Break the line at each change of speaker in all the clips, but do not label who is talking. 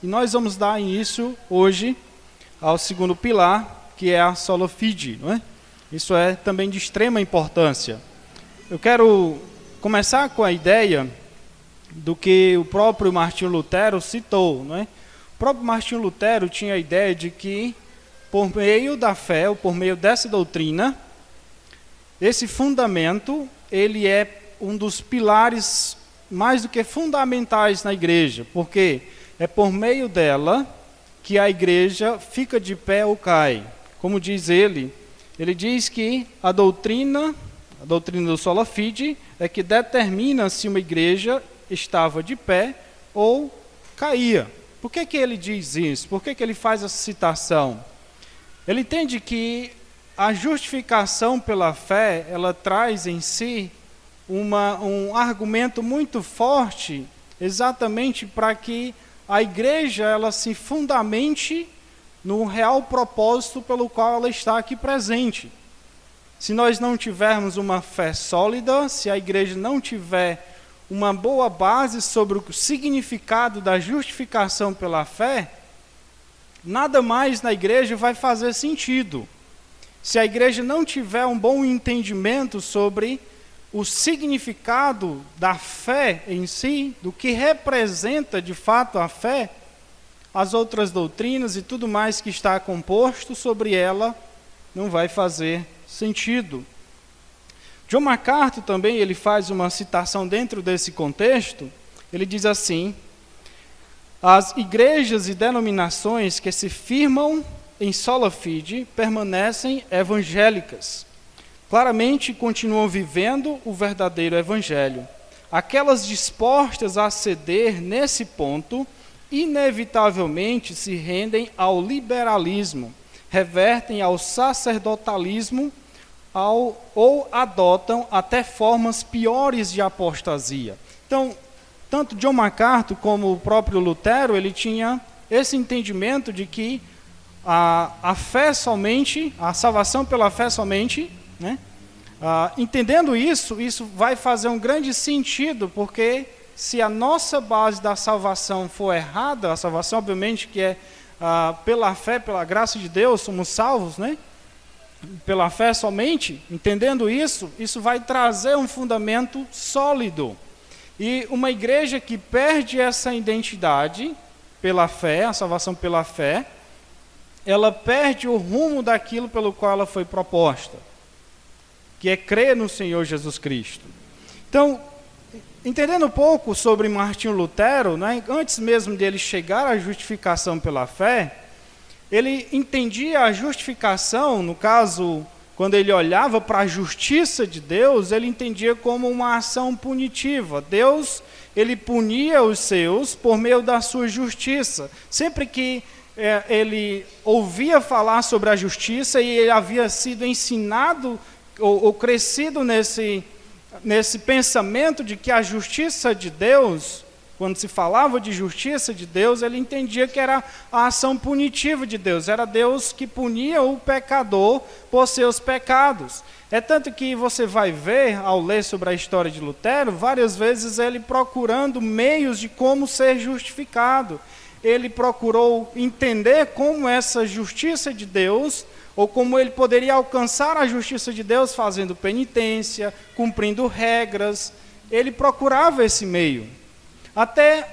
E nós vamos dar início hoje ao segundo pilar, que é a sola fide, não é? Isso é também de extrema importância. Eu quero começar com a ideia do que o próprio Martinho Lutero citou, não é? O próprio Martinho Lutero tinha a ideia de que, por meio da fé, ou por meio dessa doutrina, esse fundamento, ele é um dos pilares mais do que fundamentais na igreja, porque é por meio dela que a igreja fica de pé ou cai. Como diz ele diz que a doutrina do sola fide é que determina se uma igreja estava de pé ou caía. Por que ele diz isso? Por que ele faz essa citação? Ele entende que a justificação pela fé, ela traz em si um argumento muito forte, exatamente para que a igreja ela se fundamente no real propósito pelo qual ela está aqui presente. Se nós não tivermos uma fé sólida, se a igreja não tiver uma boa base sobre o significado da justificação pela fé, nada mais na igreja vai fazer sentido. Se a igreja não tiver um bom entendimento sobre o significado da fé em si, do que representa de fato a fé, as outras doutrinas e tudo mais que está composto sobre ela não vai fazer sentido. John MacArthur também ele faz uma citação dentro desse contexto. Ele diz assim: as igrejas e denominações que se firmam em sola fide permanecem evangélicas. Claramente continuam vivendo o verdadeiro evangelho. Aquelas dispostas a ceder nesse ponto, inevitavelmente se rendem ao liberalismo, revertem ao sacerdotalismo ou adotam até formas piores de apostasia. Então, tanto John MacArthur como o próprio Lutero, ele tinha esse entendimento de que a fé somente, a salvação pela fé somente, né? Entendendo isso vai fazer um grande sentido, porque se a nossa base da salvação for errada, a salvação obviamente que é pela fé, pela graça de Deus, somos salvos, né? Pela fé somente, entendendo isso vai trazer um fundamento sólido. E uma igreja que perde essa identidade pela fé, a salvação pela fé, ela perde o rumo daquilo pelo qual ela foi proposta, que é crer no Senhor Jesus Cristo. Então, entendendo um pouco sobre Martinho Lutero, né, antes mesmo dele chegar à justificação pela fé, ele entendia a justificação, no caso, quando ele olhava para a justiça de Deus, ele entendia como uma ação punitiva. Deus, ele punia os seus por meio da sua justiça. Sempre que ele ouvia falar sobre a justiça e ele havia sido ensinado ou crescido nesse pensamento de que a justiça de Deus, quando se falava de justiça de Deus, ele entendia que era a ação punitiva de Deus, era Deus que punia o pecador por seus pecados. É tanto que você vai ver, ao ler sobre a história de Lutero, várias vezes ele procurando meios de como ser justificado. Ele procurou entender como essa justiça de Deus, ou como ele poderia alcançar a justiça de Deus fazendo penitência, cumprindo regras. Ele procurava esse meio. Até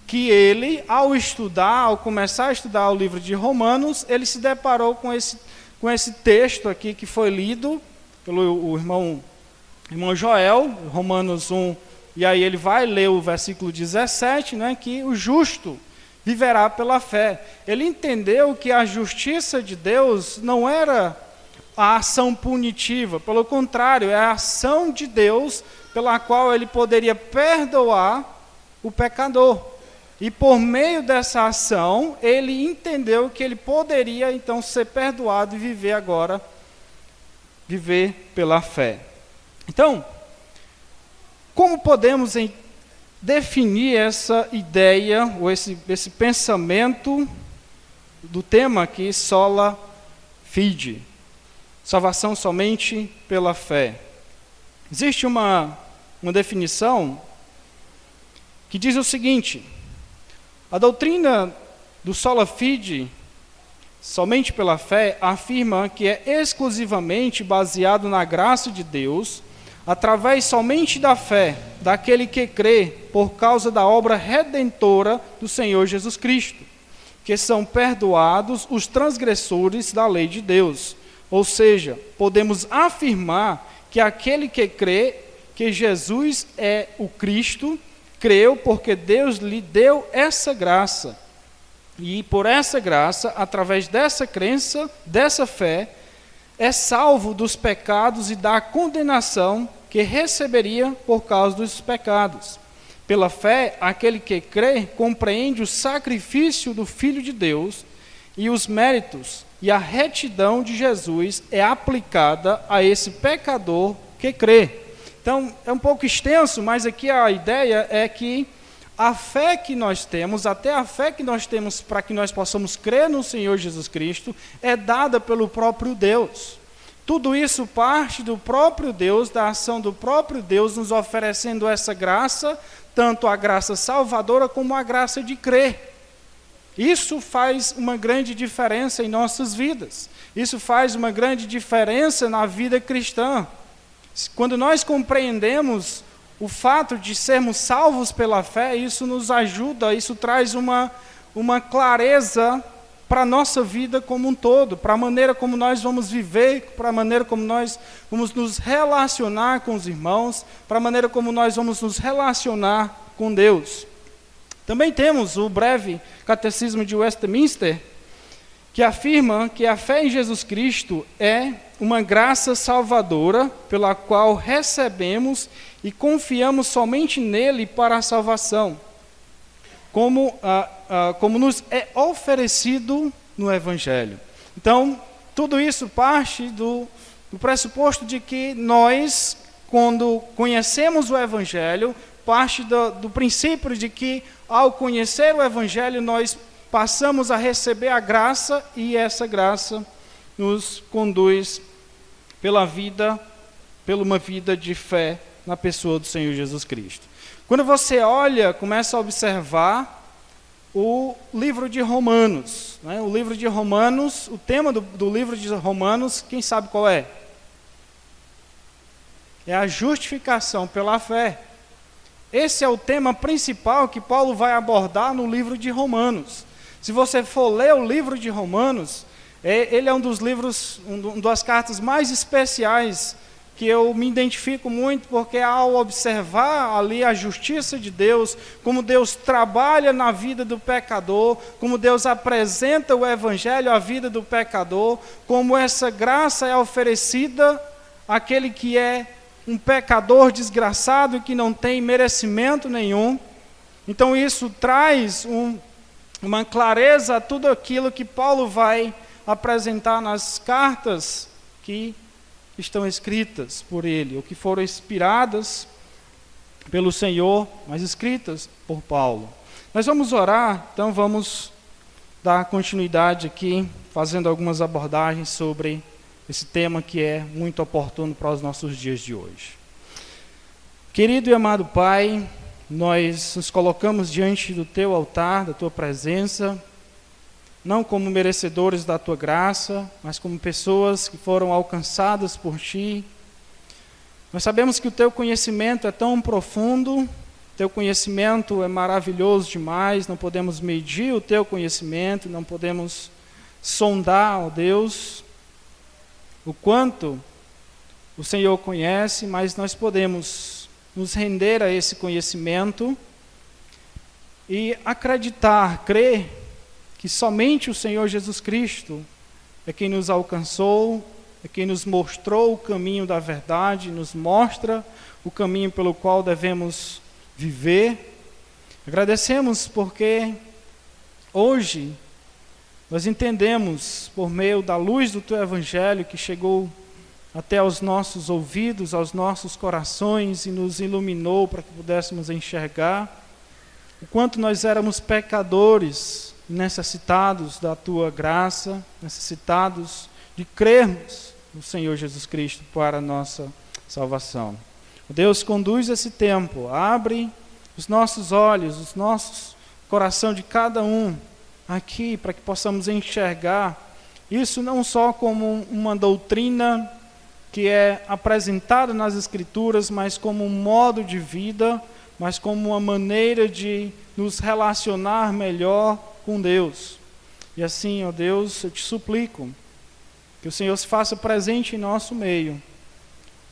que ele, ao começar a estudar o livro de Romanos, ele se deparou com esse texto aqui que foi lido pelo irmão Joel, Romanos 1, e aí ele vai ler o versículo 17, né, que o justo viverá pela fé. Ele entendeu que a justiça de Deus não era a ação punitiva, pelo contrário, é a ação de Deus pela qual ele poderia perdoar o pecador. E por meio dessa ação, ele entendeu que ele poderia então ser perdoado e viver pela fé. Então, como podemos definir essa ideia, ou esse pensamento do tema aqui, sola fide, salvação somente pela fé? Existe uma definição que diz o seguinte: A doutrina do sola fide, somente pela fé, afirma que é exclusivamente baseado na graça de Deus, através somente da fé daquele que crê por causa da obra redentora do Senhor Jesus Cristo, que são perdoados os transgressores da lei de Deus. Ou seja, podemos afirmar que aquele que crê que Jesus é o Cristo, creu porque Deus lhe deu essa graça. E por essa graça, através dessa crença, dessa fé, é salvo dos pecados e da condenação que receberia por causa dos pecados. Pela fé, aquele que crê compreende o sacrifício do Filho de Deus e os méritos e a retidão de Jesus é aplicada a esse pecador que crê. Então, é um pouco extenso, mas aqui a ideia é que a fé que nós temos, até a fé que nós temos para que nós possamos crer no Senhor Jesus Cristo, é dada pelo próprio Deus. Tudo isso parte do próprio Deus, da ação do próprio Deus, nos oferecendo essa graça, tanto a graça salvadora como a graça de crer. Isso faz uma grande diferença em nossas vidas. Isso faz uma grande diferença na vida cristã. Quando nós compreendemos o fato de sermos salvos pela fé, isso nos ajuda, isso traz uma clareza para a nossa vida como um todo, para a maneira como nós vamos viver, para a maneira como nós vamos nos relacionar com os irmãos, para a maneira como nós vamos nos relacionar com Deus. Também temos o breve Catecismo de Westminster, que afirma que a fé em Jesus Cristo é uma graça salvadora pela qual recebemos e confiamos somente nele para a salvação, como nos é oferecido no Evangelho. Então, tudo isso parte do pressuposto de que nós, quando conhecemos o Evangelho, parte do princípio de que, ao conhecer o Evangelho, nós passamos a receber a graça e essa graça nos conduz pela uma vida de fé na pessoa do Senhor Jesus Cristo. Quando você olha, começa a observar o livro de Romanos, né? O livro de Romanos, o tema do livro de Romanos, quem sabe qual é? É a justificação pela fé. Esse é o tema principal que Paulo vai abordar no livro de Romanos. Se você for ler o livro de Romanos, ele é um dos livros, uma das cartas mais especiais que eu me identifico muito, porque ao observar ali a justiça de Deus, como Deus trabalha na vida do pecador, como Deus apresenta o Evangelho à vida do pecador, como essa graça é oferecida àquele que é um pecador desgraçado e que não tem merecimento nenhum. Então isso traz uma clareza a tudo aquilo que Paulo vai apresentar nas cartas que estão escritas por ele, ou que foram inspiradas pelo Senhor, mas escritas por Paulo. Nós vamos orar, então vamos dar continuidade aqui, fazendo algumas abordagens sobre esse tema que é muito oportuno para os nossos dias de hoje. Querido e amado Pai, nós nos colocamos diante do Teu altar, da Tua presença, não como merecedores da Tua graça, mas como pessoas que foram alcançadas por Ti. Nós sabemos que o Teu conhecimento é tão profundo, Teu conhecimento é maravilhoso demais, não podemos medir o Teu conhecimento, não podemos sondar, ó Deus, o quanto o Senhor conhece, mas nós podemos nos render a esse conhecimento e acreditar, crer que somente o Senhor Jesus Cristo é quem nos alcançou, é quem nos mostrou o caminho da verdade, nos mostra o caminho pelo qual devemos viver. Agradecemos porque hoje nós entendemos, por meio da luz do Teu Evangelho, que chegou até aos nossos ouvidos, aos nossos corações e nos iluminou para que pudéssemos enxergar o quanto nós éramos pecadores, necessitados da Tua graça, necessitados de crermos no Senhor Jesus Cristo para a nossa salvação. Deus, conduz esse tempo, abre os nossos olhos, os nossos coração de cada um aqui, para que possamos enxergar isso não só como uma doutrina que é apresentada nas Escrituras, mas como um modo de vida, mas como uma maneira de nos relacionar melhor com Deus. E assim, ó Deus, eu te suplico que o Senhor se faça presente em nosso meio,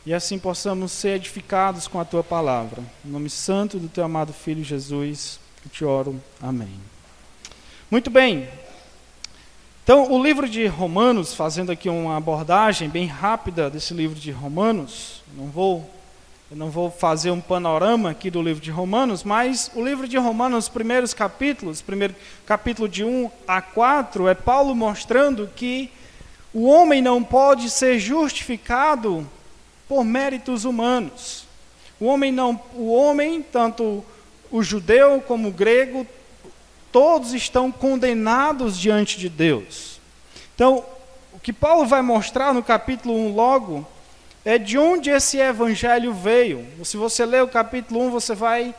e assim possamos ser edificados com a Tua palavra. Em nome santo do Teu amado Filho Jesus, eu te oro. Amém. Muito bem. Então, o livro de Romanos, fazendo aqui uma abordagem bem rápida desse livro de Romanos, eu não vou fazer um panorama aqui do livro de Romanos, mas o livro de Romanos, os primeiros capítulos, primeiro capítulo de 1 a 4, é Paulo mostrando que o homem não pode ser justificado por méritos humanos. O homem, tanto o judeu como o grego, todos estão condenados diante de Deus. Então, o que Paulo vai mostrar no capítulo 1 logo, é de onde esse evangelho veio. Se você ler o capítulo 1, você vai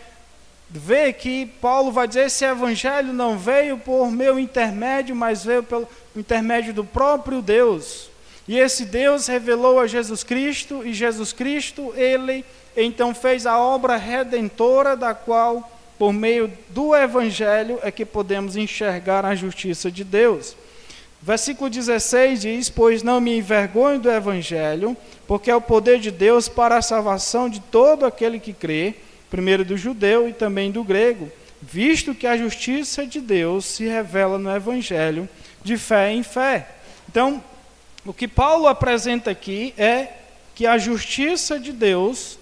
ver que Paulo vai dizer: esse evangelho não veio por meu intermédio, mas veio pelo intermédio do próprio Deus. E esse Deus revelou a Jesus Cristo, e Jesus Cristo, ele então fez a obra redentora, da qual, por meio do evangelho, é que podemos enxergar a justiça de Deus. Versículo 16 diz: pois não me envergonho do evangelho, porque é o poder de Deus para a salvação de todo aquele que crê, primeiro do judeu e também do grego, visto que a justiça de Deus se revela no evangelho de fé em fé. Então, o que Paulo apresenta aqui é que a justiça de Deus,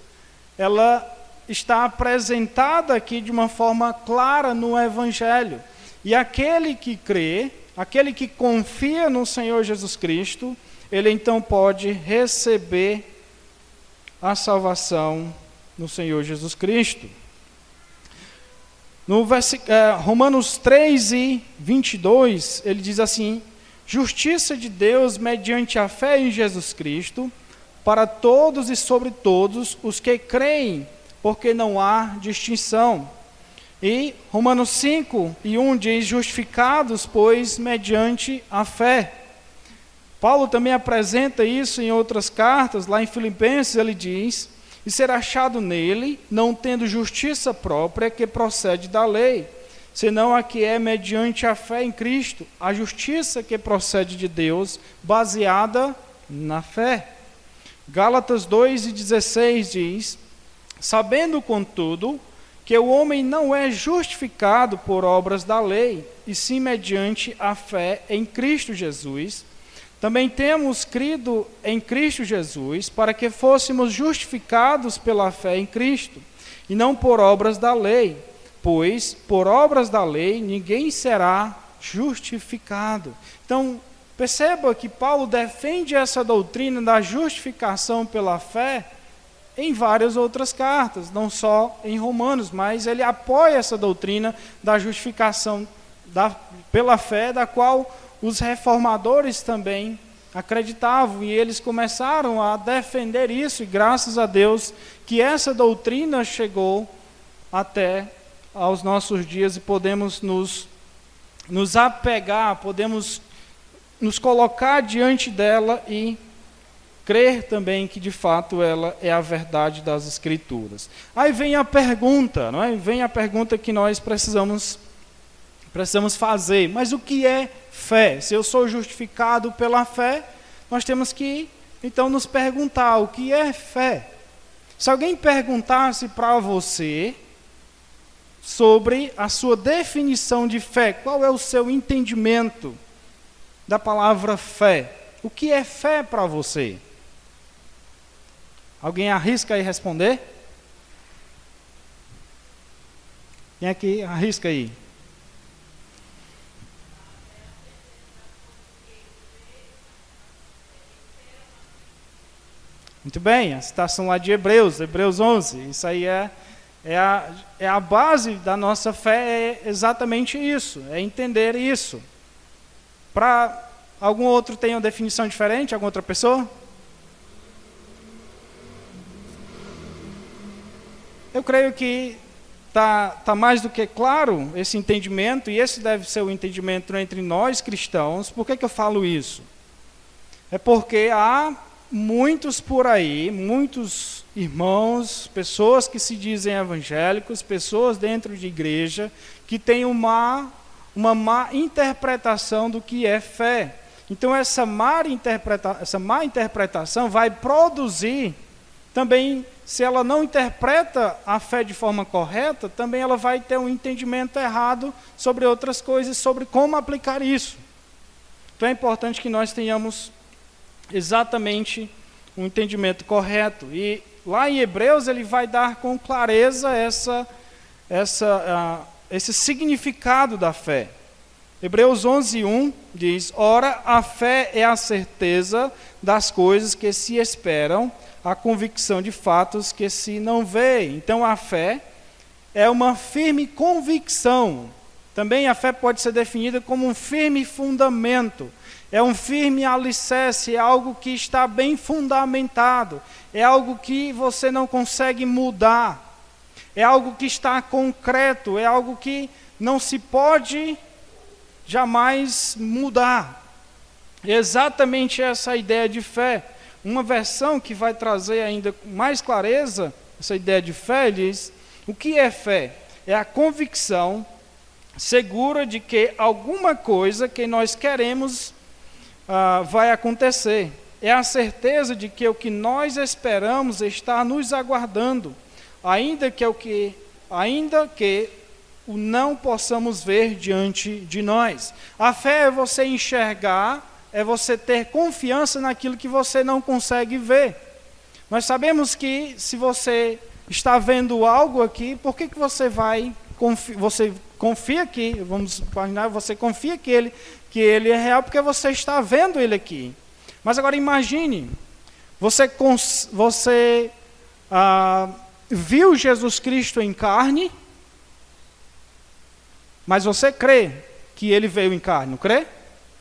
ela está apresentada aqui de uma forma clara no evangelho. E aquele que crê, aquele que confia no Senhor Jesus Cristo, ele então pode receber a salvação no Senhor Jesus Cristo. No Romanos 3 e 22, ele diz assim: justiça de Deus mediante a fé em Jesus Cristo, para todos e sobre todos os que creem, porque não há distinção. E Romanos 5 e 1 diz: justificados, pois, mediante a fé. Paulo também apresenta isso em outras cartas. Lá em Filipenses ele diz: e ser achado nele, não tendo justiça própria que procede da lei, senão a que é mediante a fé em Cristo, a justiça que procede de Deus, baseada na fé. Gálatas 2:16 diz: sabendo, contudo, que o homem não é justificado por obras da lei, e sim mediante a fé em Cristo Jesus. Também temos crido em Cristo Jesus, para que fôssemos justificados pela fé em Cristo, e não por obras da lei, pois por obras da lei ninguém será justificado. Então, perceba que Paulo defende essa doutrina da justificação pela fé em várias outras cartas, não só em Romanos, mas ele apoia essa doutrina da justificação pela fé, da qual os reformadores também acreditavam, e eles começaram a defender isso, e graças a Deus que essa doutrina chegou até aos nossos dias, e podemos nos apegar, podemos nos colocar diante dela e crer também que de fato ela é a verdade das Escrituras. Aí vem a pergunta, não é? Vem a pergunta que nós precisamos fazer: mas o que é fé? Se eu sou justificado pela fé, nós temos que então nos perguntar: o que é fé? Se alguém perguntasse para você sobre a sua definição de fé, qual é o seu entendimento da palavra fé? O que é fé para você? Alguém arrisca aí responder? Quem aqui arrisca aí? Muito bem, a citação lá de Hebreus 11. Isso aí é a base da nossa fé, é exatamente isso, é entender isso. Para algum outro tem uma definição diferente, alguma outra pessoa? Eu creio que tá mais do que claro esse entendimento, e esse deve ser o entendimento entre nós cristãos. Por que eu falo isso? É porque há muitos por aí, muitos irmãos, pessoas que se dizem evangélicos, pessoas dentro de igreja, que têm uma má interpretação do que é fé. Então essa má interpretação vai produzir também, se ela não interpreta a fé de forma correta, também ela vai ter um entendimento errado sobre outras coisas, sobre como aplicar isso. Então é importante que nós tenhamos exatamente um entendimento correto. E lá em Hebreus ele vai dar com clareza esse significado da fé. Hebreus 11:1 diz: ora, a fé é a certeza das coisas que se esperam, a convicção de fatos que se não vê. Então a fé é uma firme convicção. Também a fé pode ser definida como um firme fundamento. É um firme alicerce, é algo que está bem fundamentado. É algo que você não consegue mudar. É algo que está concreto, é algo que não se pode jamais mudar. É exatamente essa ideia de fé. Uma versão que vai trazer ainda mais clareza essa ideia de fé diz: o que é fé? É a convicção segura de que alguma coisa que nós queremos vai acontecer. É a certeza de que o que nós esperamos está nos aguardando, ainda que o não possamos ver diante de nós. A fé é você enxergar, é você ter confiança naquilo que você não consegue ver. Nós sabemos que se você está vendo algo aqui, por que você confia que, vamos imaginar, você confia que ele é real porque você está vendo ele aqui. Mas agora imagine, você viu Jesus Cristo em carne, mas você crê que ele veio em carne, não crê?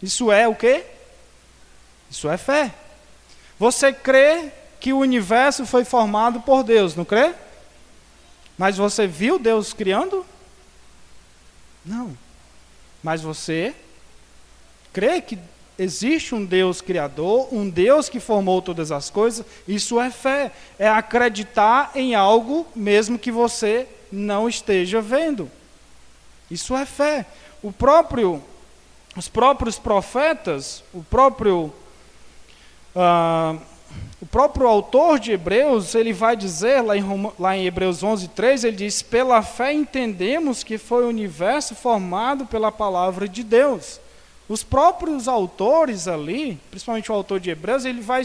Isso é o quê? Isso é fé. Você crê que o universo foi formado por Deus, não crê? Mas você viu Deus criando? Não. Mas você crê que existe um Deus criador, um Deus que formou todas as coisas? Isso é fé. É acreditar em algo mesmo que você não esteja vendo. Isso é fé. Os próprios profetas, o próprio autor de Hebreus, ele vai dizer, lá em Hebreus 11:3, ele diz: pela fé entendemos que foi o universo formado pela palavra de Deus. Os próprios autores ali, principalmente o autor de Hebreus, ele vai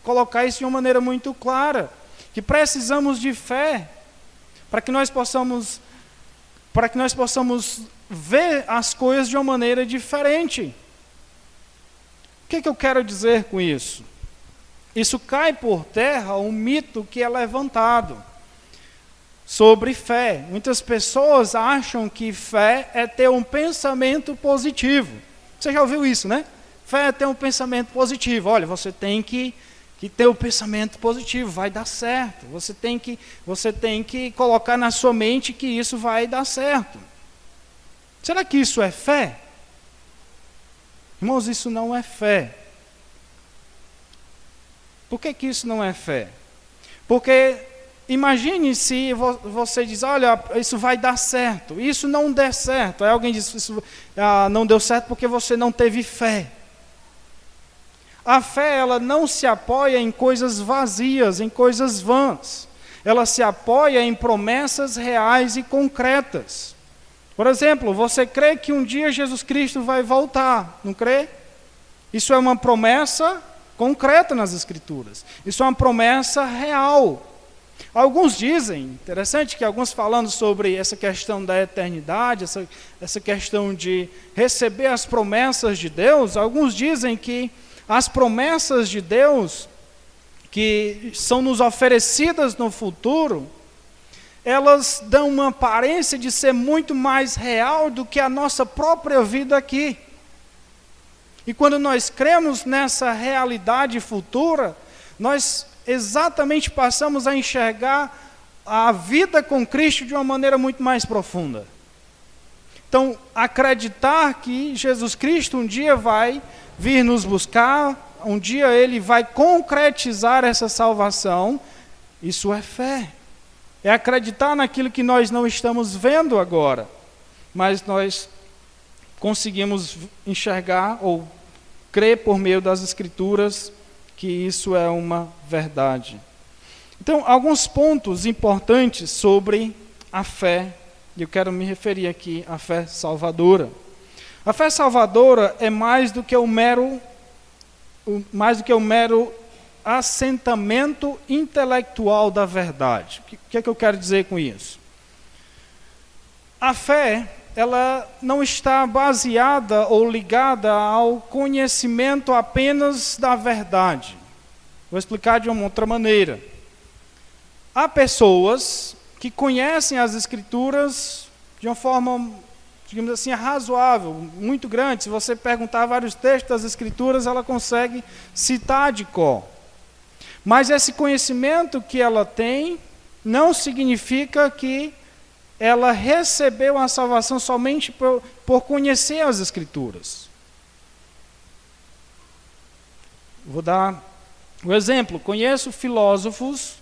colocar isso de uma maneira muito clara, que precisamos de fé para que nós possamos ver as coisas de uma maneira diferente. O que eu quero dizer com isso? Isso cai por terra um mito que é levantado sobre fé. Muitas pessoas acham que fé é ter um pensamento positivo. Você já ouviu isso, né? Fé é ter um pensamento positivo. Olha, você tem que ter um pensamento positivo, vai dar certo. Você tem que colocar na sua mente que isso vai dar certo. Será que isso é fé? Irmãos, isso não é fé. Por que isso não é fé? Porque imagine se você diz: olha, isso vai dar certo, isso não der certo. Aí alguém diz: isso não deu certo porque você não teve fé. A fé, ela não se apoia em coisas vazias, em coisas vãs. Ela se apoia em promessas reais e concretas. Por exemplo, você crê que um dia Jesus Cristo vai voltar, não crê? Isso é uma promessa concreta nas Escrituras. Isso é uma promessa real. Alguns dizem, interessante que alguns falando sobre essa questão da eternidade, essa questão de receber as promessas de Deus, alguns dizem que as promessas de Deus que são nos oferecidas no futuro, elas dão uma aparência de ser muito mais real do que a nossa própria vida aqui. E quando nós cremos nessa realidade futura, nós exatamente passamos a enxergar a vida com Cristo de uma maneira muito mais profunda. Então, acreditar que Jesus Cristo um dia vai vir nos buscar, um dia Ele vai concretizar essa salvação, isso é fé. É acreditar naquilo que nós não estamos vendo agora, mas nós conseguimos enxergar ou crer por meio das Escrituras que isso é uma verdade. Então, alguns pontos importantes sobre a fé, e eu quero me referir aqui à fé salvadora. A fé salvadora é mais do que o mero assentamento intelectual da verdade. O que é que eu quero dizer com isso? A fé, ela não está baseada ou ligada ao conhecimento apenas da verdade. Vou explicar de uma outra maneira. Há pessoas que conhecem as Escrituras de uma forma, digamos assim, razoável, muito grande. Se você perguntar vários textos das Escrituras, ela consegue citar de cor. Mas esse conhecimento que ela tem não significa que ela recebeu a salvação somente por conhecer as Escrituras. Vou dar um exemplo. Conheço filósofos,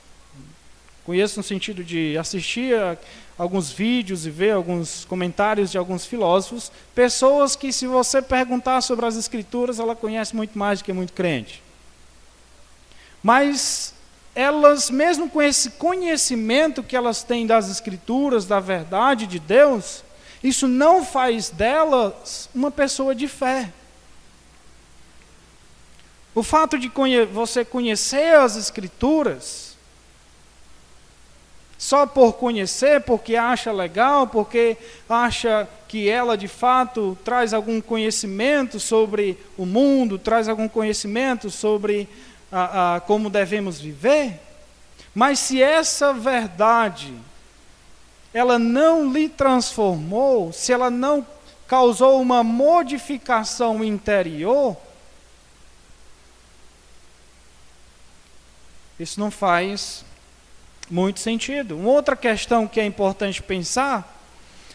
conheço no sentido de assistir a alguns vídeos e ver alguns comentários de alguns filósofos, pessoas que, se você perguntar sobre as Escrituras, ela conhece muito mais do que muito crente. Mas elas, mesmo com esse conhecimento que elas têm das Escrituras, da verdade de Deus, isso não faz delas uma pessoa de fé. O fato de você conhecer as Escrituras, só por conhecer, porque acha legal, porque acha que ela de fato traz algum conhecimento sobre o mundo, traz algum conhecimento sobre como devemos viver, mas se essa verdade ela não lhe transformou, se ela não causou uma modificação interior, isso não faz muito sentido. Uma outra questão que é importante pensar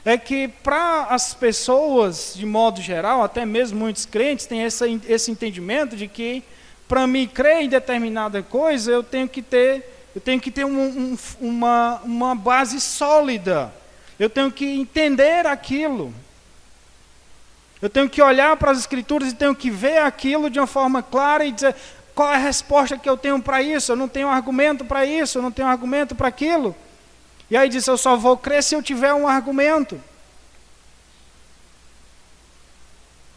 é que para as pessoas, de modo geral, até mesmo muitos crentes, têm esse entendimento de que para me crer em determinada coisa, eu tenho que ter uma base sólida. Eu tenho que entender aquilo. Eu tenho que olhar para as Escrituras e tenho que ver aquilo de uma forma clara e dizer qual é a resposta que eu tenho para isso. Eu não tenho argumento para isso, eu não tenho argumento para aquilo. E aí diz, eu só vou crer se eu tiver um argumento.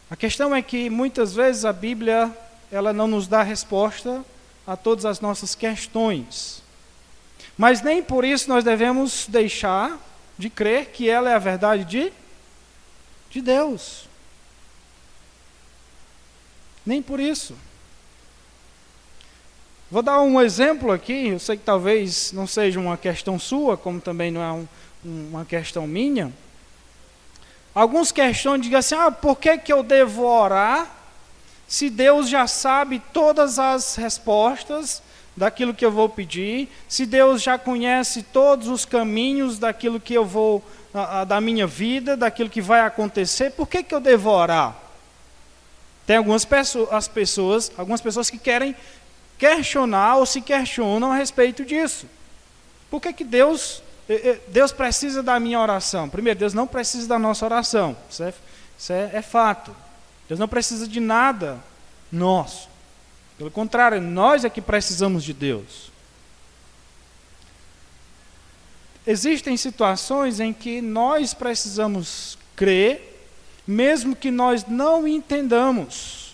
A questão é que muitas vezes a Bíblia ela não nos dá resposta a todas as nossas questões. Mas nem por isso nós devemos deixar de crer que ela é a verdade de Deus. Nem por isso. Vou dar um exemplo aqui, eu sei que talvez não seja uma questão sua, como também não é uma questão minha. Alguns questionam, digam assim, por que eu devo orar se Deus já sabe todas as respostas daquilo que eu vou pedir, se Deus já conhece todos os caminhos daquilo que eu vou, da minha vida, daquilo que vai acontecer, por que eu devo orar? Tem algumas pessoas que querem questionar ou se questionam a respeito disso. Por que Deus precisa da minha oração? Primeiro, Deus não precisa da nossa oração, isso é fato. Deus não precisa de nada nosso. Pelo contrário, nós é que precisamos de Deus. Existem situações em que nós precisamos crer, mesmo que nós não entendamos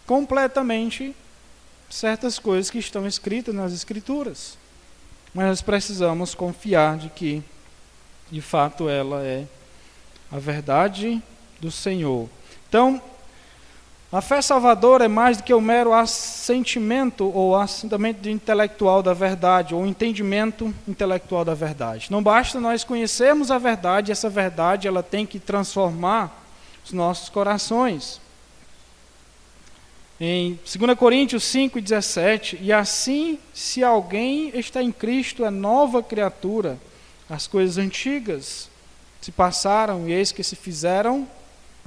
completamente certas coisas que estão escritas nas Escrituras. Mas nós precisamos confiar de que, de fato, ela é a verdade do Senhor. Então, a fé salvadora é mais do que o mero assentimento ou assentamento intelectual da verdade, ou entendimento intelectual da verdade. Não basta nós conhecermos a verdade, essa verdade ela tem que transformar os nossos corações. Em 2 Coríntios 5:17, e assim, se alguém está em Cristo, é nova criatura, as coisas antigas se passaram e eis que se fizeram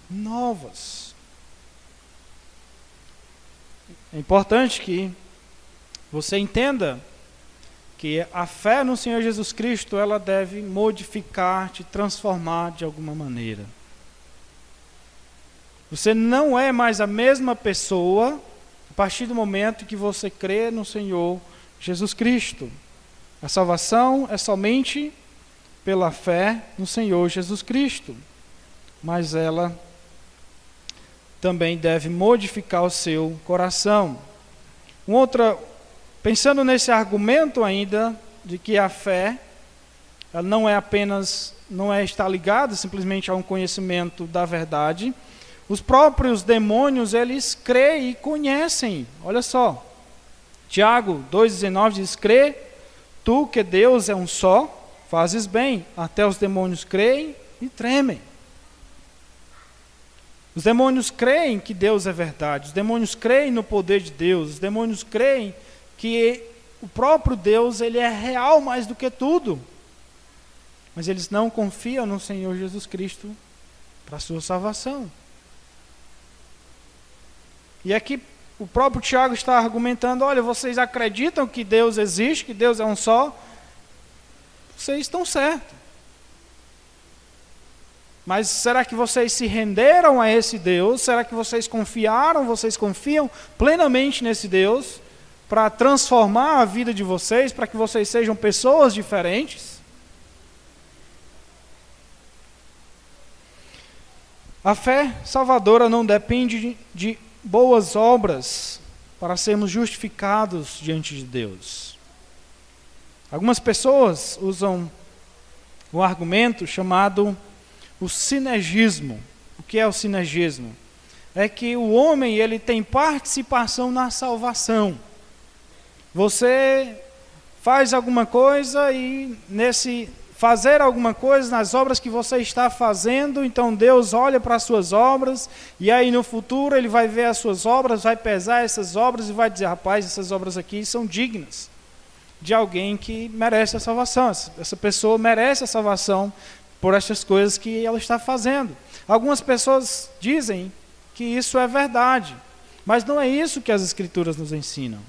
novas. É importante que você entenda que a fé no Senhor Jesus Cristo, ela deve modificar, te transformar de alguma maneira. Você não é mais a mesma pessoa a partir do momento que você crê no Senhor Jesus Cristo. A salvação é somente pela fé no Senhor Jesus Cristo, mas ela também deve modificar o seu coração. Pensando nesse argumento ainda de que a fé ela não está ligada simplesmente a um conhecimento da verdade. Os próprios demônios, eles creem e conhecem. Olha só, Tiago 2,19 diz: crê tu que Deus é um só, fazes bem, até os demônios creem e tremem. Os demônios creem que Deus é verdade, os demônios creem no poder de Deus, os demônios creem que o próprio Deus, ele é real mais do que tudo. Mas eles não confiam no Senhor Jesus Cristo para a sua salvação. E aqui o próprio Tiago está argumentando: olha, vocês acreditam que Deus existe, que Deus é um só? Vocês estão certos. Mas será que vocês se renderam a esse Deus? Será que vocês confiam plenamente nesse Deus para transformar a vida de vocês, para que vocês sejam pessoas diferentes? A fé salvadora não depende de boas obras para sermos justificados diante de Deus. Algumas pessoas usam o argumento chamado o sinergismo. O que é o sinergismo? É que o homem, ele tem participação na salvação. Você faz alguma coisa e nesse fazer alguma coisa, nas obras que você está fazendo, então Deus olha para as suas obras, e aí no futuro Ele vai ver as suas obras, vai pesar essas obras e vai dizer: rapaz, essas obras aqui são dignas de alguém que merece a salvação. Essa pessoa merece a salvação por essas coisas que ela está fazendo. Algumas pessoas dizem que isso é verdade, mas não é isso que as Escrituras nos ensinam.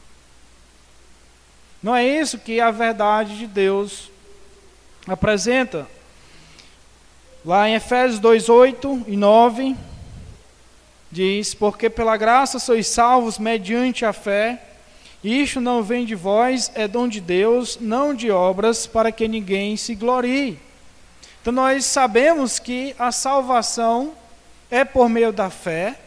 Não é isso que a verdade de Deus apresenta. Lá em Efésios 2:8 e 9, diz: porque pela graça sois salvos mediante a fé, e isto não vem de vós, é dom de Deus, não de obras, para que ninguém se glorie. Então nós sabemos que a salvação é por meio da fé,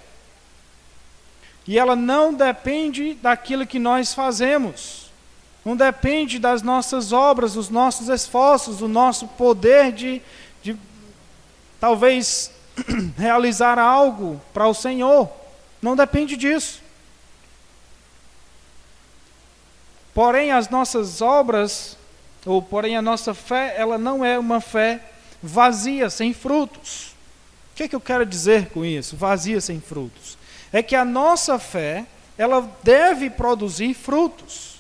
e ela não depende daquilo que nós fazemos. Não depende das nossas obras, dos nossos esforços, do nosso poder de talvez realizar algo para o Senhor. Não depende disso. Porém, as nossas obras, porém a nossa fé, ela não é uma fé vazia, sem frutos. O que eu quero dizer com isso? Vazia, sem frutos. É que a nossa fé, ela deve produzir frutos.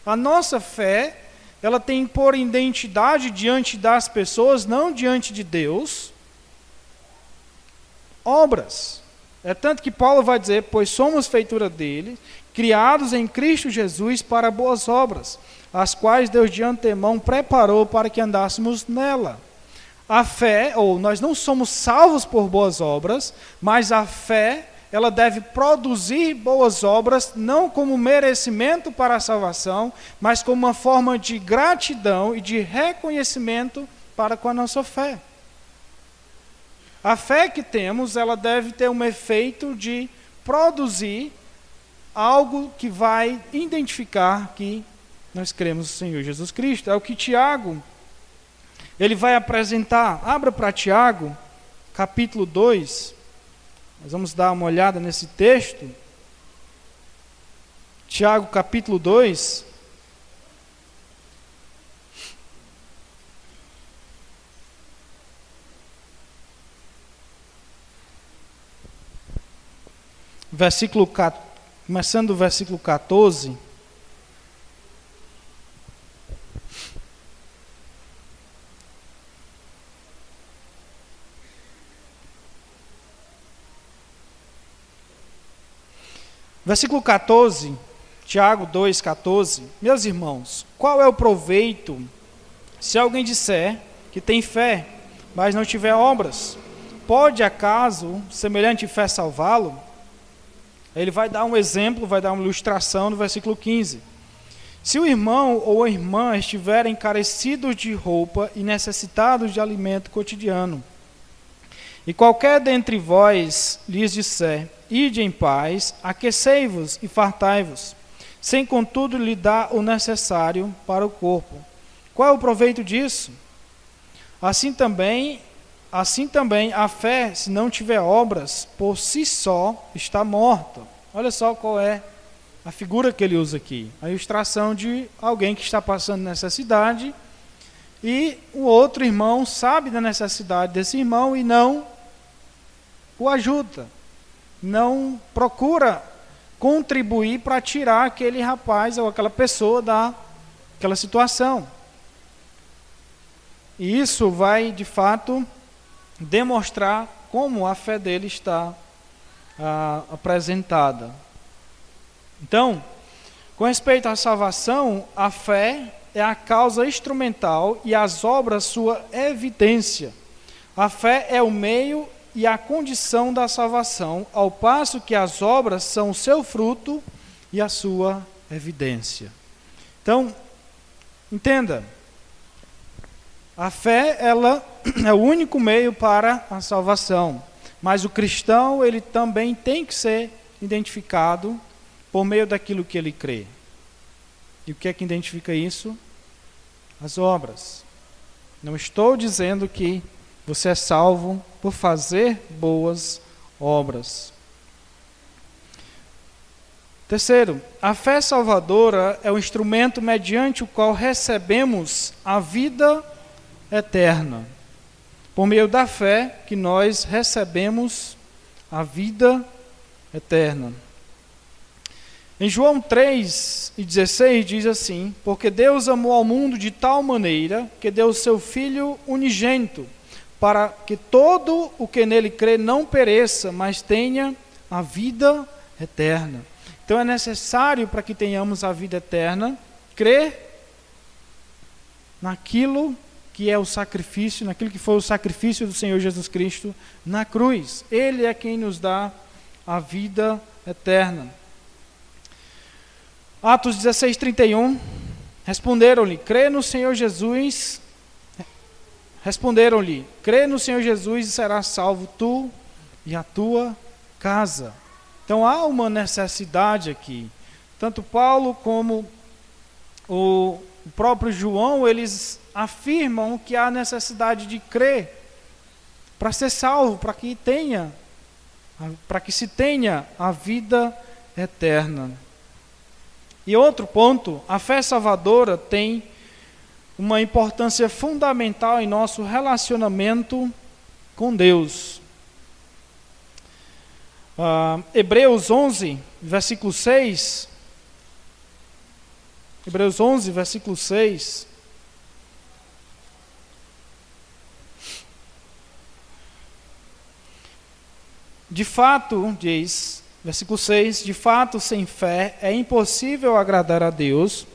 A nossa fé, ela tem por identidade diante das pessoas, não diante de Deus, obras. É tanto que Paulo vai dizer: pois somos feitura dele, criados em Cristo Jesus para boas obras, as quais Deus de antemão preparou para que andássemos nela. A fé, nós não somos salvos por boas obras, mas a fé, ela deve produzir boas obras, não como merecimento para a salvação, mas como uma forma de gratidão e de reconhecimento para com a nossa fé. A fé que temos, ela deve ter um efeito de produzir algo que vai identificar que nós cremos no Senhor Jesus Cristo. É o que Tiago, ele vai apresentar. Abra para Tiago, capítulo 2. Nós vamos dar uma olhada nesse texto. Tiago, capítulo 2. Versículo começando do versículo 14. Versículo 14, Tiago 2,14. Meus irmãos, qual é o proveito se alguém disser que tem fé, mas não tiver obras? Pode acaso semelhante fé salvá-lo? Ele vai dar um exemplo, vai dar uma ilustração no versículo 15. Se o irmão ou a irmã estiverem carecidos de roupa e necessitados de alimento cotidiano, e qualquer dentre vós lhes disser: ide em paz, aquecei-vos e fartai-vos, sem contudo lhe dar o necessário para o corpo, qual é o proveito disso? Assim também a fé, se não tiver obras, por si só está morta. Olha só qual é a figura que ele usa aqui. A ilustração de alguém que está passando necessidade e o outro irmão sabe da necessidade desse irmão e não o ajuda, não procura contribuir para tirar aquele rapaz ou aquela pessoa daquela situação. E isso vai, de fato, demonstrar como a fé dele está apresentada. Então, com respeito à salvação, a fé é a causa instrumental e as obras sua evidência. A fé é o meio e a condição da salvação, ao passo que as obras são o seu fruto e a sua evidência. Então, entenda, a fé, ela é o único meio para a salvação, mas o cristão, ele também tem que ser identificado por meio daquilo que ele crê. E o que é que identifica isso? As obras. Não estou dizendo que você é salvo por fazer boas obras. Terceiro, a fé salvadora é o instrumento mediante o qual recebemos a vida eterna. Por meio da fé que nós recebemos a vida eterna. Em João 3,16 diz assim: porque Deus amou ao mundo de tal maneira que deu o seu Filho unigênito, para que todo o que nele crê não pereça, mas tenha a vida eterna. Então é necessário, para que tenhamos a vida eterna, crer naquilo que é o sacrifício, naquilo que foi o sacrifício do Senhor Jesus Cristo na cruz. Ele é quem nos dá a vida eterna. Atos 16:31, responderam-lhe, crê no Senhor Jesus e serás salvo tu e a tua casa. Então há uma necessidade aqui. Tanto Paulo como o próprio João, eles afirmam que há necessidade de crer para ser salvo, para que se tenha a vida eterna. E outro ponto, a fé salvadora tem uma importância fundamental em nosso relacionamento com Deus. Hebreus 11, versículo 6. Hebreus 11, versículo 6. De fato, diz, versículo 6, de fato, sem fé é impossível agradar a Deus,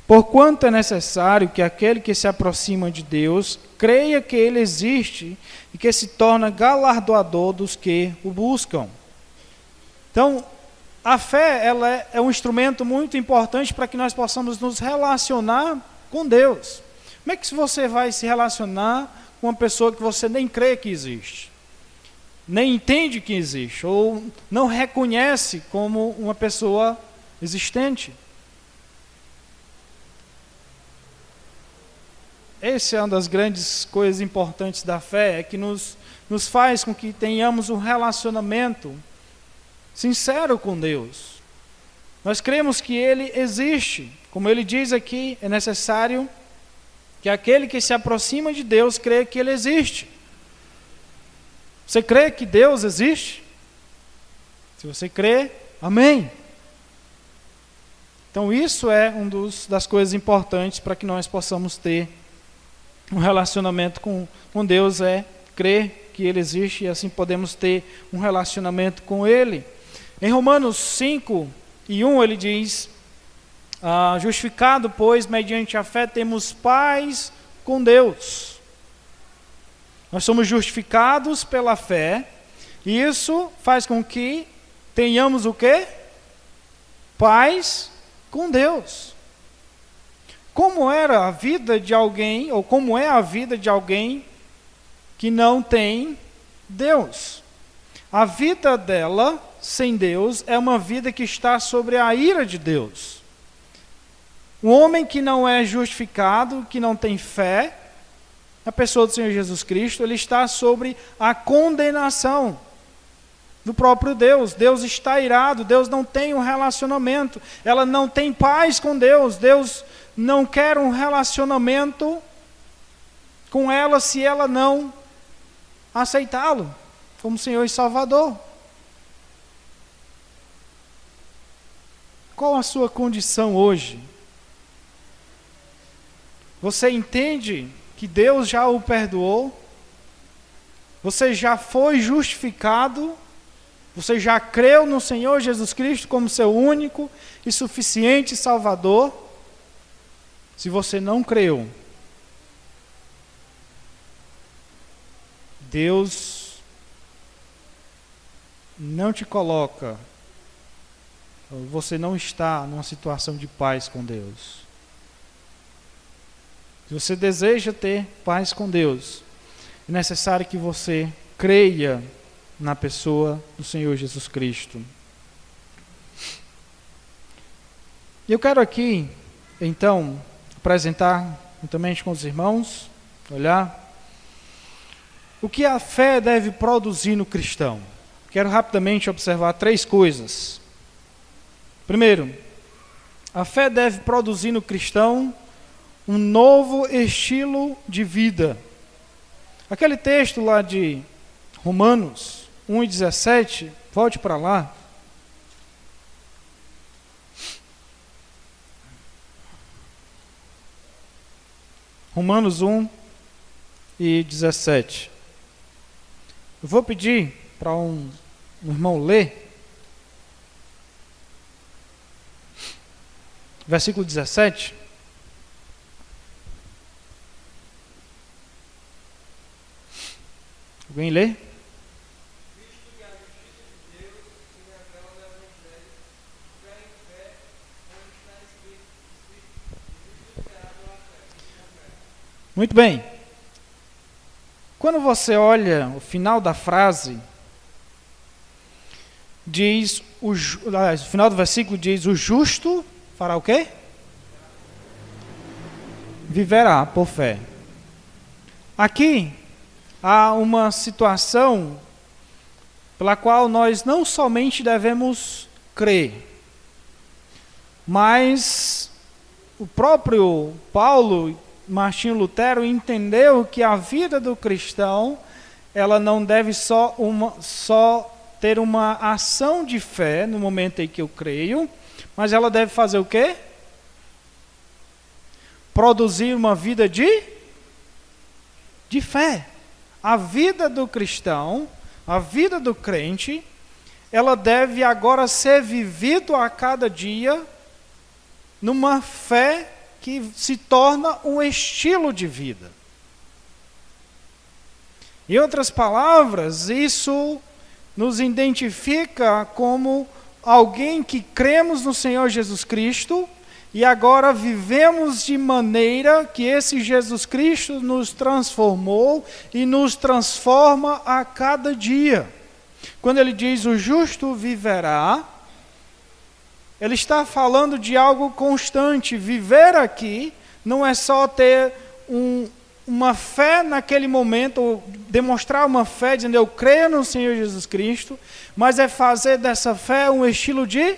porquanto é necessário que aquele que se aproxima de Deus creia que Ele existe e que se torna galardoador dos que o buscam. Então, a fé, ela é um instrumento muito importante para que nós possamos nos relacionar com Deus. Como é que você vai se relacionar com uma pessoa que você nem crê que existe? Nem entende que existe, ou não reconhece como uma pessoa existente? Essa é uma das grandes coisas importantes da fé, é que nos faz com que tenhamos um relacionamento sincero com Deus. Nós cremos que Ele existe. Como Ele diz aqui, é necessário que aquele que se aproxima de Deus creia que Ele existe. Você crê que Deus existe? Se você crê, amém. Então isso é das coisas importantes para que nós possamos ter um relacionamento com Deus, é crer que Ele existe e assim podemos ter um relacionamento com Ele. Em Romanos 5:1 ele diz, justificado, pois, mediante a fé temos paz com Deus. Nós somos justificados pela fé, e isso faz com que tenhamos o quê? Paz com Deus. Como era a vida de alguém, ou como é a vida de alguém que não tem Deus? A vida dela, sem Deus, é uma vida que está sobre a ira de Deus. O homem que não é justificado, que não tem fé, a pessoa do Senhor Jesus Cristo, ele está sobre a condenação do próprio Deus. Deus está irado, Deus não tem um relacionamento, ela não tem paz com Deus, Deus não quer um relacionamento com ela se ela não aceitá-lo como Senhor e Salvador. Qual a sua condição hoje? Você entende que Deus já o perdoou? Você já foi justificado? Você já creu no Senhor Jesus Cristo como seu único e suficiente Salvador? Se você não creu, Deus não te coloca, você não está numa situação de paz com Deus. Se você deseja ter paz com Deus, é necessário que você creia na pessoa do Senhor Jesus Cristo. Eu quero aqui, então, apresentar juntamente com os irmãos, olhar o que a fé deve produzir no cristão. Quero rapidamente observar 3 coisas. Primeiro, a fé deve produzir no cristão um novo estilo de vida. Aquele texto lá de Romanos 1:17, volte para lá. Romanos 1:17. Eu vou pedir para um irmão ler. Versículo 17. Alguém lê? Muito bem. Quando você olha o final da frase, diz, o final do versículo diz, o justo fará o quê? Viverá por fé. Aqui há uma situação pela qual nós não somente devemos crer, mas o próprio Paulo, Martinho Lutero, entendeu que a vida do cristão, ela não deve só ter uma ação de fé no momento em que eu creio, mas ela deve fazer o quê? Produzir uma vida de fé. A vida do cristão, a vida do crente, ela deve agora ser vivida a cada dia numa fé que se torna um estilo de vida. Em outras palavras, isso nos identifica como alguém que cremos no Senhor Jesus Cristo e agora vivemos de maneira que esse Jesus Cristo nos transformou e nos transforma a cada dia. Quando ele diz o justo viverá, ele está falando de algo constante. Viver aqui não é só ter uma fé naquele momento, ou demonstrar uma fé dizendo eu creio no Senhor Jesus Cristo, mas é fazer dessa fé um estilo de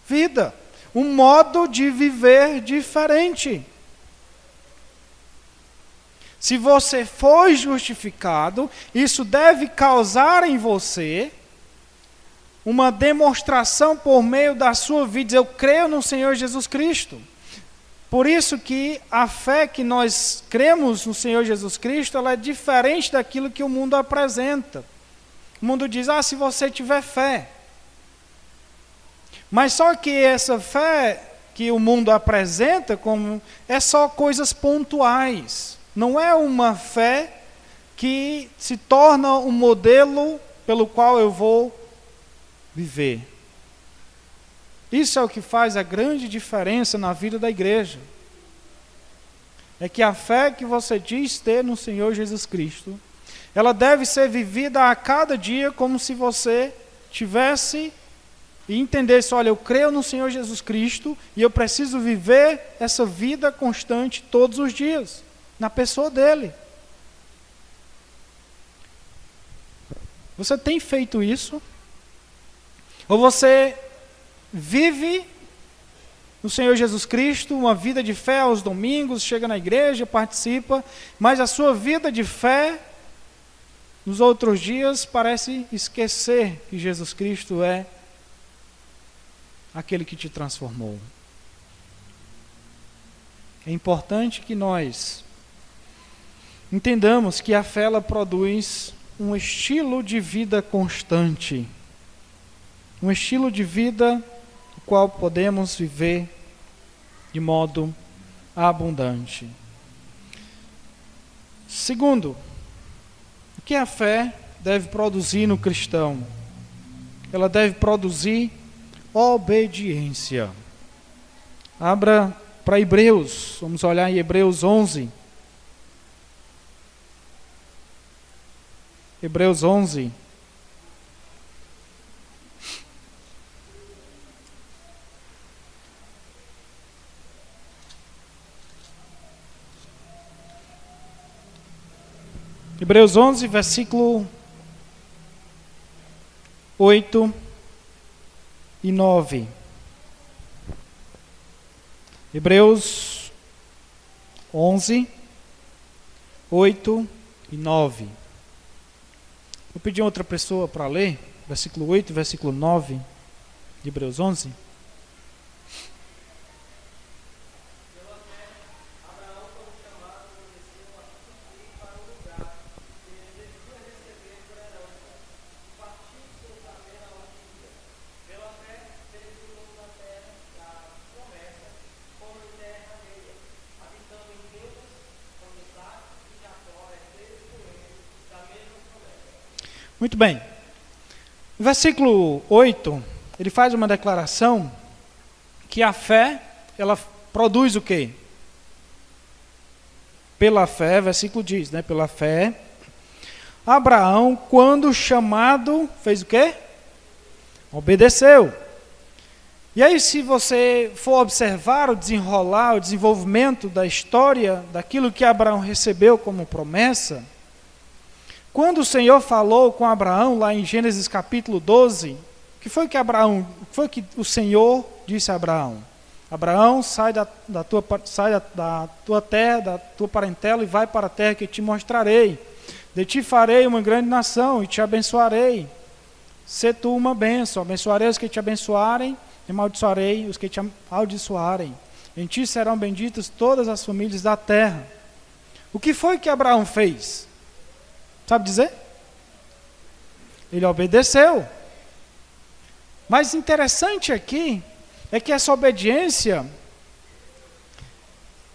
vida, um modo de viver diferente. Se você foi justificado, isso deve causar em você uma demonstração por meio da sua vida. Eu creio no Senhor Jesus Cristo. Por isso que a fé que nós cremos no Senhor Jesus Cristo, ela é diferente daquilo que o mundo apresenta. O mundo diz, se você tiver fé. Mas só que essa fé que o mundo apresenta como é só coisas pontuais. Não é uma fé que se torna um modelo pelo qual eu vou viver. Isso é o que faz a grande diferença na vida da igreja. É que a fé que você diz ter no Senhor Jesus Cristo, ela deve ser vivida a cada dia como se você tivesse e entendesse, olha, eu creio no Senhor Jesus Cristo e eu preciso viver essa vida constante todos os dias, na pessoa dele. Você tem feito isso? Ou você vive no Senhor Jesus Cristo, uma vida de fé aos domingos, chega na igreja, participa, mas a sua vida de fé nos outros dias parece esquecer que Jesus Cristo é aquele que te transformou. É importante que nós entendamos que a fé ela produz um estilo de vida constante, um estilo de vida no qual podemos viver de modo abundante. Segundo, o que a fé deve produzir no cristão? Ela deve produzir obediência. Abra para Hebreus, vamos olhar em Hebreus 11. Hebreus 11. Hebreus 11, versículo 8 e 9. Hebreus 11, 8 e 9. Vou pedir a outra pessoa para ler, versículo 8 e versículo 9 de Hebreus 11. Muito bem. No versículo 8, ele faz uma declaração que a fé, ela produz o quê? Pela fé, versículo diz, né? Pela fé, Abraão, quando chamado, fez o quê? Obedeceu. E aí, se você for observar o desenrolar, o desenvolvimento da história, daquilo que Abraão recebeu como promessa, quando o Senhor falou com Abraão, lá em Gênesis capítulo 12, o que foi que o Senhor disse a Abraão? Abraão, sai da tua terra, da tua parentela e vai para a terra que te mostrarei. De ti farei uma grande nação e te abençoarei. Sê tu uma bênção, abençoarei os que te abençoarem e amaldiçoarei os que te amaldiçoarem. Em ti serão benditas todas as famílias da terra. O que foi que Abraão fez? Sabe dizer? Ele obedeceu. Mas interessante aqui é que essa obediência,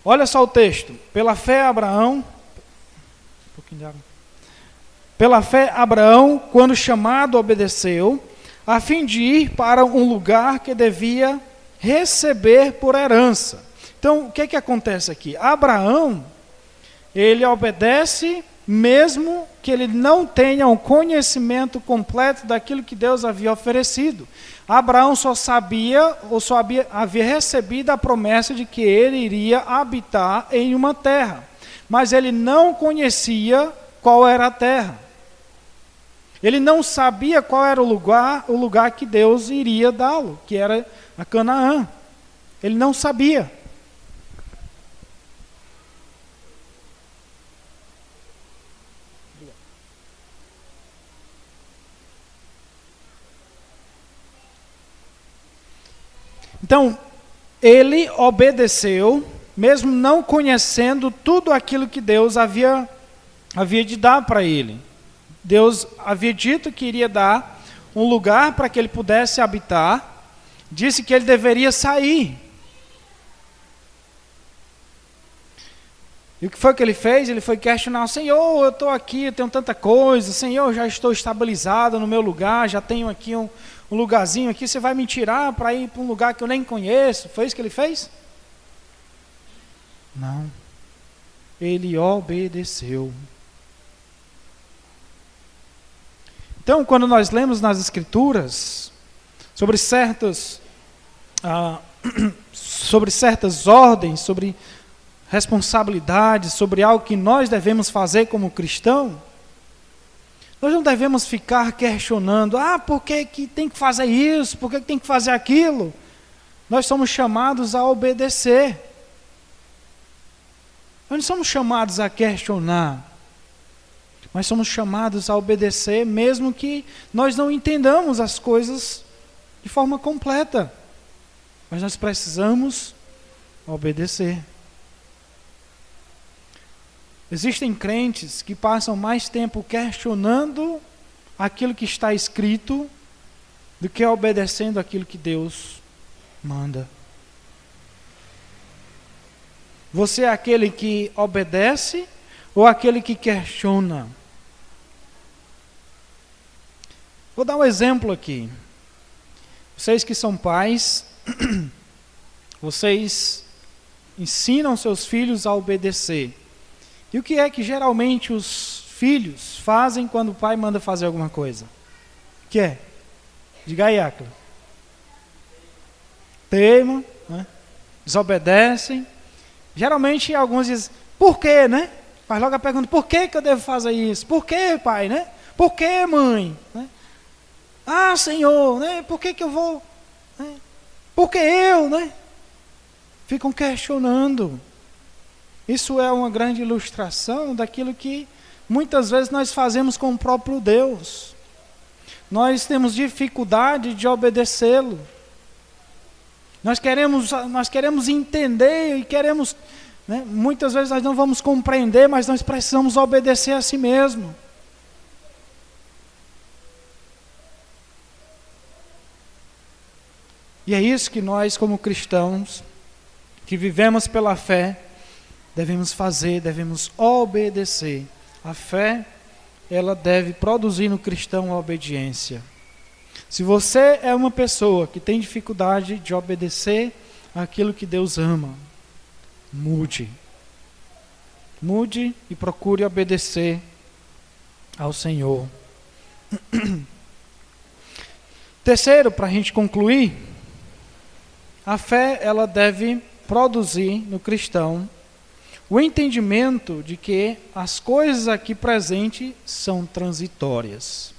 olha só o texto, pela fé Abraão, quando chamado, obedeceu, a fim de ir para um lugar que devia receber por herança. Então, o que acontece aqui? Abraão, ele obedece mesmo que ele não tenha um conhecimento completo daquilo que Deus havia oferecido. Abraão só havia recebido a promessa de que ele iria habitar em uma terra, mas ele não conhecia qual era a terra. Ele não sabia qual era o lugar que Deus iria dá-lo, que era a Canaã. Ele não sabia. Então, ele obedeceu, mesmo não conhecendo tudo aquilo que Deus havia de dar para ele. Deus havia dito que iria dar um lugar para que ele pudesse habitar, disse que ele deveria sair. E o que foi que ele fez? Ele foi questionar: Senhor, eu estou aqui, eu tenho tanta coisa, Senhor, eu já estou estabilizado no meu lugar, já tenho aqui um lugarzinho aqui, você vai me tirar para ir para um lugar que eu nem conheço? Foi isso que ele fez? Não. Ele obedeceu. Então, quando nós lemos nas Escrituras sobre certas ordens, sobre responsabilidades, sobre algo que nós devemos fazer como cristão, nós não devemos ficar questionando: por que tem que fazer isso? Por que tem que fazer aquilo? Nós somos chamados a obedecer. Nós não somos chamados a questionar. Nós somos chamados a obedecer, mesmo que nós não entendamos as coisas de forma completa. Mas nós precisamos obedecer. Existem crentes que passam mais tempo questionando aquilo que está escrito do que obedecendo aquilo que Deus manda. Você é aquele que obedece ou aquele que questiona? Vou dar um exemplo aqui. Vocês que são pais, vocês ensinam seus filhos a obedecer. E o que é que geralmente os filhos fazem quando o pai manda fazer alguma coisa? O que é? Diga aí, Áquila. Teimam, né? Desobedecem. Geralmente alguns dizem: por quê, né? Faz logo a pergunta: por que eu devo fazer isso? Por que, pai, né? Por que, mãe? Né? Senhor, né? Por que eu vou? Né? Por que eu, né? Ficam questionando. Isso é uma grande ilustração daquilo que muitas vezes nós fazemos com o próprio Deus. Nós temos dificuldade de obedecê-lo. Nós queremos entender e queremos, né? Muitas vezes nós não vamos compreender, mas nós precisamos obedecer a si mesmo. E é isso que nós, como cristãos, que vivemos pela fé, devemos fazer, devemos obedecer. A fé, ela deve produzir no cristão a obediência. Se você é uma pessoa que tem dificuldade de obedecer aquilo que Deus ama, mude. Mude e procure obedecer ao Senhor. Terceiro, para a gente concluir, a fé, ela deve produzir no cristão o entendimento de que as coisas aqui presentes são transitórias.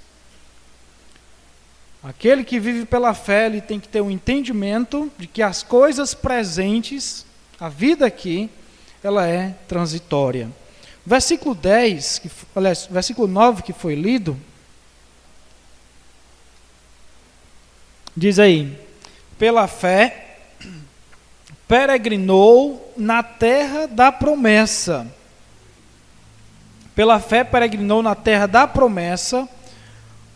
Aquele que vive pela fé, ele tem que ter um entendimento de que as coisas presentes, a vida aqui, ela é transitória. Versículo 10, versículo 9 que foi lido, diz aí: pela fé peregrinou na terra da promessa. Pela fé peregrinou na terra da promessa,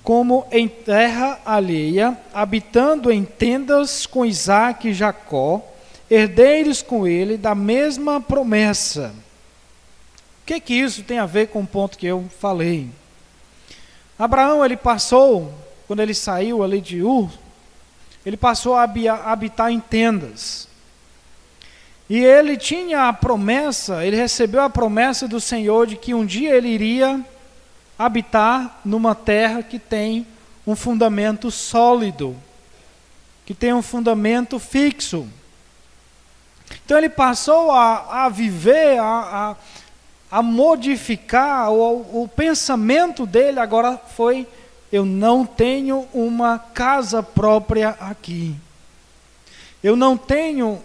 como em terra alheia, habitando em tendas com Isaque e Jacó, herdeiros com ele da mesma promessa. O que isso tem a ver com o ponto que eu falei? Abraão, ele passou, quando ele saiu ali de Ur, ele passou a habitar em tendas. E ele tinha a promessa, ele recebeu a promessa do Senhor de que um dia ele iria habitar numa terra que tem um fundamento sólido, que tem um fundamento fixo. Então ele passou a viver, a modificar, o pensamento dele agora foi: eu não tenho uma casa própria aqui. Eu não tenho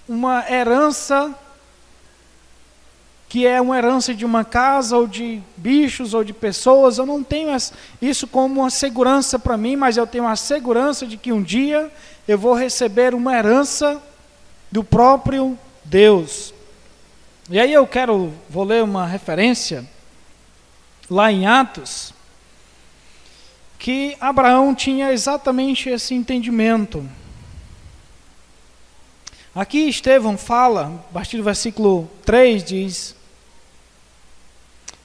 uma herança que é uma herança de uma casa, ou de bichos, ou de pessoas. Eu não tenho isso como uma segurança para mim, mas eu tenho a segurança de que um dia eu vou receber uma herança do próprio Deus. E aí vou ler uma referência lá em Atos, que Abraão tinha exatamente esse entendimento. Aqui Estevão fala, a partir do versículo 3 diz,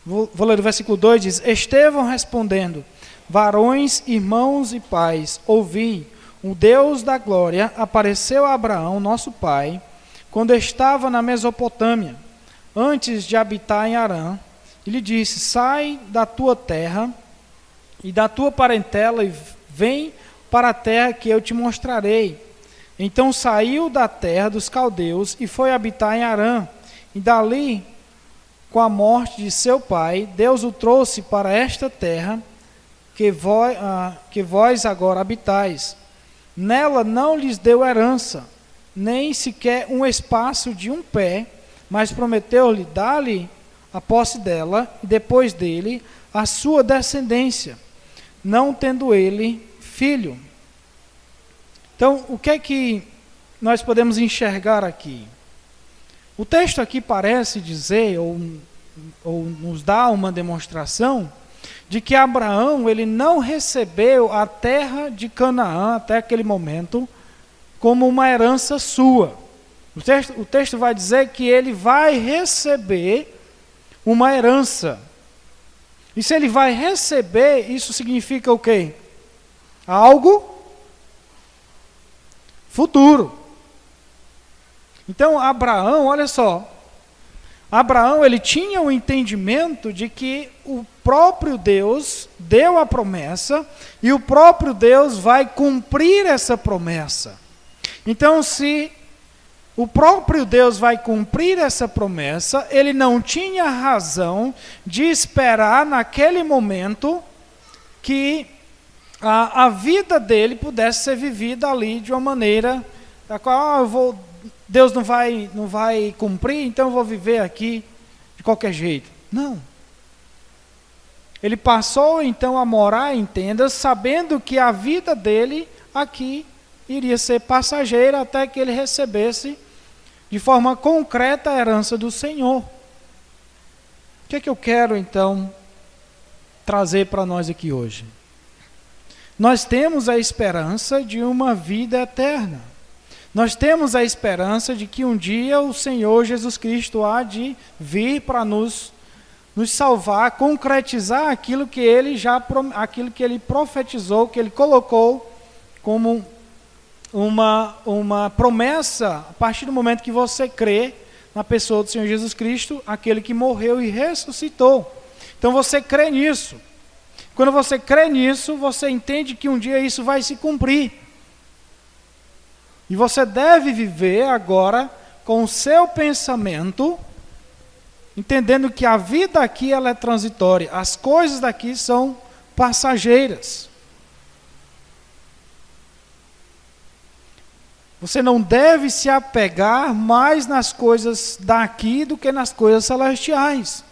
vou ler o versículo 2, diz: Estevão respondendo: varões, irmãos e pais, ouvi, o Deus da glória apareceu a Abraão, nosso pai, quando estava na Mesopotâmia, antes de habitar em Harã, e lhe disse: sai da tua terra e da tua parentela e vem para a terra que eu te mostrarei. Então saiu da terra dos caldeus e foi habitar em Harã, e dali, com a morte de seu pai, Deus o trouxe para esta terra que vós agora habitais. Nela não lhes deu herança, nem sequer um espaço de um pé, mas prometeu-lhe dar-lhe a posse dela, e depois dele a sua descendência, não tendo ele filho. Então, o que é que nós podemos enxergar aqui? O texto aqui parece dizer, ou nos dá uma demonstração, de que Abraão ele não recebeu a terra de Canaã, até aquele momento, como uma herança sua. O texto vai dizer que ele vai receber uma herança. E se ele vai receber, isso significa o quê? Algo futuro. Então, Abraão, olha só, Abraão ele tinha o entendimento de que o próprio Deus deu a promessa e o próprio Deus vai cumprir essa promessa. Então, se o próprio Deus vai cumprir essa promessa, ele não tinha razão de esperar naquele momento que a vida dele pudesse ser vivida ali de uma maneira da qual Deus não vai cumprir, então eu vou viver aqui de qualquer jeito. Não. Ele passou então a morar em tendas, sabendo que a vida dele aqui iria ser passageira até que ele recebesse de forma concreta a herança do Senhor. O que é que eu quero então trazer para nós aqui hoje? Nós temos a esperança de uma vida eterna. Nós temos a esperança de que um dia o Senhor Jesus Cristo há de vir para nos salvar, concretizar aquilo que ele profetizou, que ele colocou como uma promessa a partir do momento que você crê na pessoa do Senhor Jesus Cristo, aquele que morreu e ressuscitou. Então você crê nisso. Quando você crê nisso, você entende que um dia isso vai se cumprir. E você deve viver agora com o seu pensamento, entendendo que a vida aqui ela é transitória, as coisas daqui são passageiras. Você não deve se apegar mais nas coisas daqui do que nas coisas celestiais.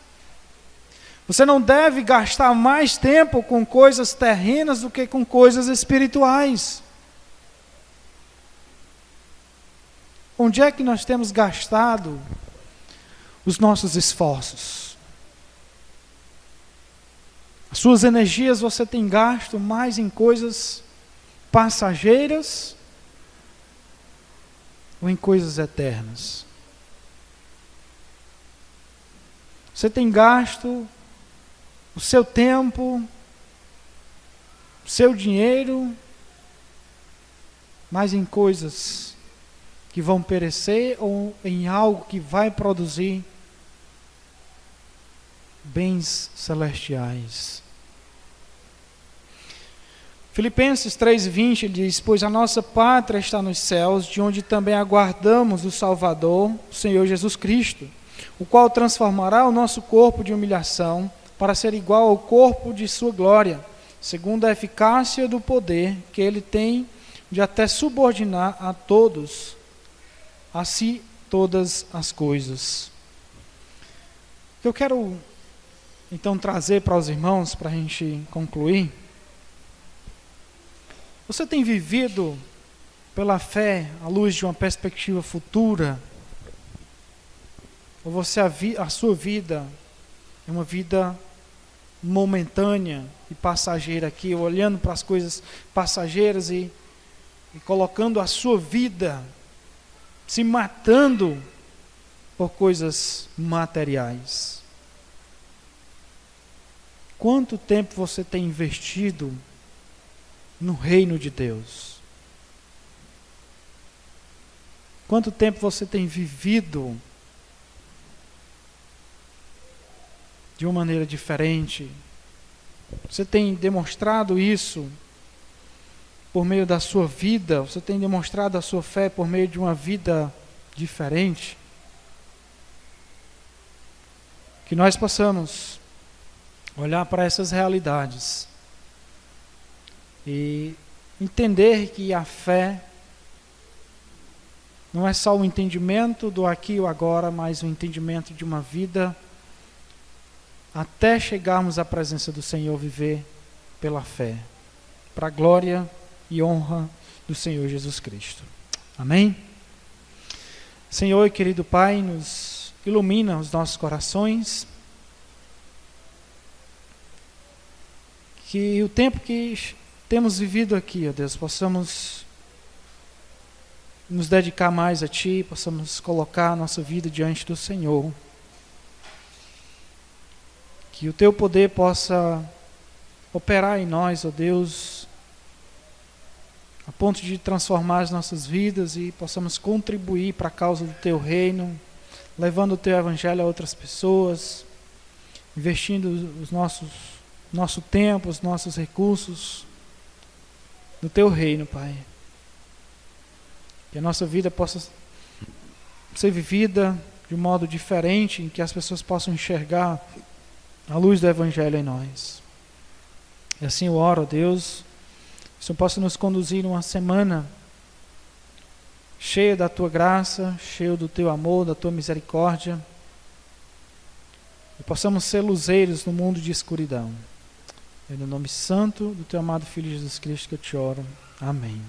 Você não deve gastar mais tempo com coisas terrenas do que com coisas espirituais. Onde é que nós temos gastado os nossos esforços? As suas energias você tem gasto mais em coisas passageiras ou em coisas eternas? Você tem gasto o seu tempo, o seu dinheiro, mais em coisas que vão perecer ou em algo que vai produzir bens celestiais? Filipenses 3:20 diz: pois a nossa pátria está nos céus, de onde também aguardamos o Salvador, o Senhor Jesus Cristo, o qual transformará o nosso corpo de humilhação para ser igual ao corpo de sua glória, segundo a eficácia do poder que ele tem de até subordinar a todos, a si todas as coisas. Eu quero então trazer para os irmãos, para a gente concluir. Você tem vivido pela fé à luz de uma perspectiva futura, ou você a sua vida é uma vida momentânea e passageira aqui, olhando para as coisas passageiras e colocando a sua vida, se matando por coisas materiais. Quanto tempo você tem investido no reino de Deus? Quanto tempo você tem vivido de uma maneira diferente? Você tem demonstrado isso por meio da sua vida? Você tem demonstrado a sua fé por meio de uma vida diferente? Que nós possamos olhar para essas realidades e entender que a fé não é só o entendimento do aqui e o agora, mas o entendimento de uma vida até chegarmos à presença do Senhor, viver pela fé, para a glória e honra do Senhor Jesus Cristo. Amém? Senhor e querido Pai, nos ilumina os nossos corações, que o tempo que temos vivido aqui, ó Deus, possamos nos dedicar mais a Ti, possamos colocar a nossa vida diante do Senhor. Que o Teu poder possa operar em nós, ó Deus, a ponto de transformar as nossas vidas e possamos contribuir para a causa do Teu reino, levando o Teu Evangelho a outras pessoas, investindo nosso tempo, os nossos recursos no Teu reino, Pai. Que a nossa vida possa ser vivida de um modo diferente, em que as pessoas possam enxergar a luz do Evangelho em nós. E assim eu oro, Deus, que o Senhor possa nos conduzir numa semana cheia da Tua graça, cheia do Teu amor, da Tua misericórdia, e possamos ser luzeiros no mundo de escuridão. É no nome santo do Teu amado Filho Jesus Cristo que eu te oro. Amém.